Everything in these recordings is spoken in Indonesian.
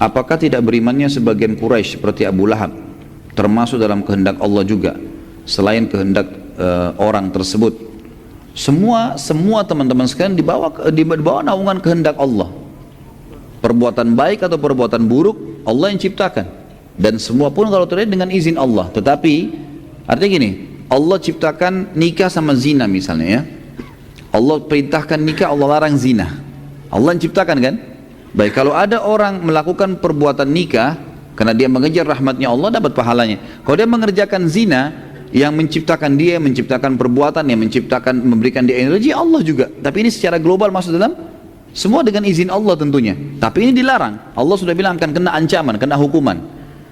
apakah tidak berimannya sebagian Quraisy seperti Abu Lahab termasuk dalam kehendak Allah juga selain kehendak orang tersebut? Semua teman-teman sekalian dibawa naungan kehendak Allah. Perbuatan baik atau perbuatan buruk Allah yang ciptakan, dan semua pun kalau terjadi dengan izin Allah. Tetapi artinya gini, Allah ciptakan nikah sama zina misalnya ya. Allah perintahkan nikah, Allah larang zina. Allah yang ciptakan kan? Baik, kalau ada orang melakukan perbuatan nikah karena dia mengejar rahmatnya Allah, dapat pahalanya. Kalau dia mengerjakan zina, yang menciptakan dia, menciptakan perbuatan, yang menciptakan, memberikan dia energi, Allah juga. Tapi ini secara global masuk dalam, semua dengan izin Allah tentunya. Tapi ini dilarang. Allah sudah bilang akan kena ancaman, kena hukuman.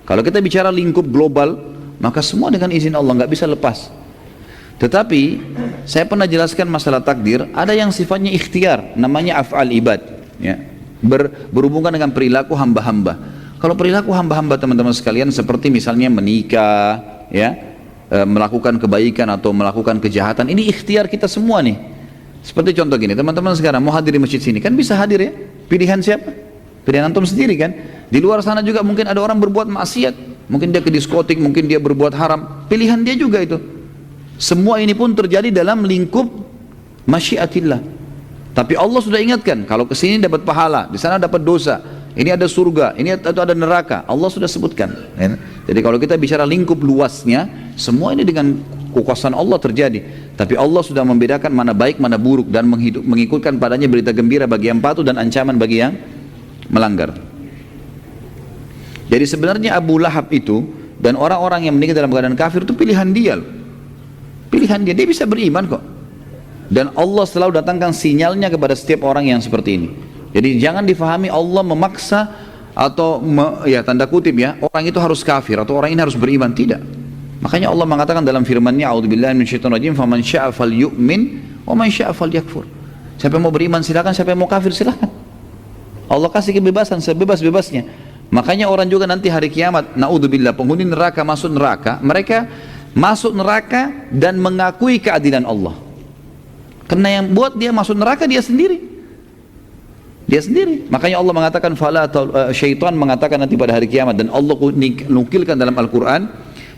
Kalau kita bicara lingkup global, maka semua dengan izin Allah, nggak bisa lepas. Tetapi saya pernah jelaskan masalah takdir, ada yang sifatnya ikhtiar, namanya af'al ibad ya. Berhubungan dengan perilaku hamba-hamba. Kalau perilaku hamba-hamba teman-teman sekalian seperti misalnya menikah ya, melakukan kebaikan atau melakukan kejahatan, ini ikhtiar kita semua nih. Seperti contoh gini, teman-teman sekarang mau hadir di masjid sini, kan bisa hadir ya, pilihan siapa? Pilihan antum sendiri kan. Di luar sana juga mungkin ada orang berbuat maksiat, mungkin dia ke diskotik, mungkin dia berbuat haram, pilihan dia juga itu. Semua ini pun terjadi dalam lingkup masyiatillah. Tapi Allah sudah ingatkan, kalau ke sini dapat pahala, di sana dapat dosa, ini ada surga, ini ada neraka, Allah sudah sebutkan. Jadi kalau kita bicara lingkup luasnya, semua ini dengan kekuasaan Allah terjadi. Tapi Allah sudah membedakan mana baik, mana buruk, dan mengikutkan padanya berita gembira bagi yang patuh dan ancaman bagi yang melanggar. Jadi sebenarnya Abu Lahab itu dan orang-orang yang meninggal dalam keadaan kafir itu pilihan dia loh. Pilihan dia bisa beriman kok. Dan Allah selalu datangkan sinyalnya kepada setiap orang yang seperti ini. Jadi jangan difahami Allah memaksa atau ya tanda kutip ya, orang itu harus kafir atau orang ini harus beriman, tidak. Makanya Allah mengatakan dalam firman-Nya, a'udzubillahi minasyaitonirrajim, faman syaa'a falyu'min wa man syaa'a falyakfur. Siapa yang mau beriman silakan, siapa yang mau kafir silakan. Allah kasih kebebasan sebebas-bebasnya. Makanya orang juga nanti hari kiamat, naudzubillah, penghuni neraka masuk neraka, mereka masuk neraka dan mengakui keadilan Allah. Karena yang buat dia masuk neraka dia sendiri. Dia sendiri. Makanya Allah mengatakan syaitan mengatakan nanti pada hari kiamat, dan Allah nukilkan dalam Al-Quran,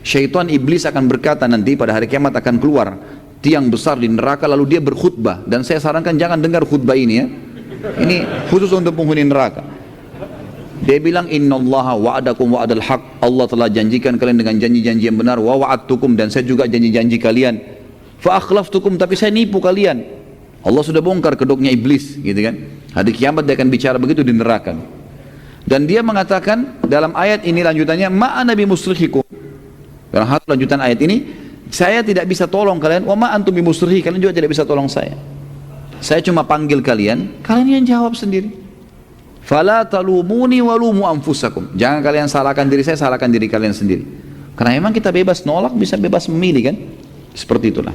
syaitan iblis akan berkata nanti pada hari kiamat akan keluar tiang besar di neraka lalu dia berkhutbah, dan saya sarankan jangan dengar khutbah ini ya. Ini khusus untuk penghuni neraka. Dia bilang innallaha wa'adakum wa'adal haq, Allah telah janjikan kalian dengan janji-janji yang benar, wa wa'adtukum, dan saya juga janji-janji kalian, fa akhlaftukum, tapi saya nipu kalian. Allah sudah bongkar kedoknya iblis gitu kan. Hari kiamat dia akan bicara begitu di neraka. Dan dia mengatakan dalam ayat ini lanjutannya, ma'ana bimusrikhikum, dalam hal lanjutan ayat ini, saya tidak bisa tolong kalian, wa ma antum bimusrikhi, kalian juga tidak bisa tolong saya. Saya cuma panggil kalian, kalian yang jawab sendiri. Fala talumuni walumu anfusakum, jangan kalian salahkan diri saya, salahkan diri kalian sendiri. Karena memang kita bebas nolak, bisa bebas memilih kan. Seperti itulah.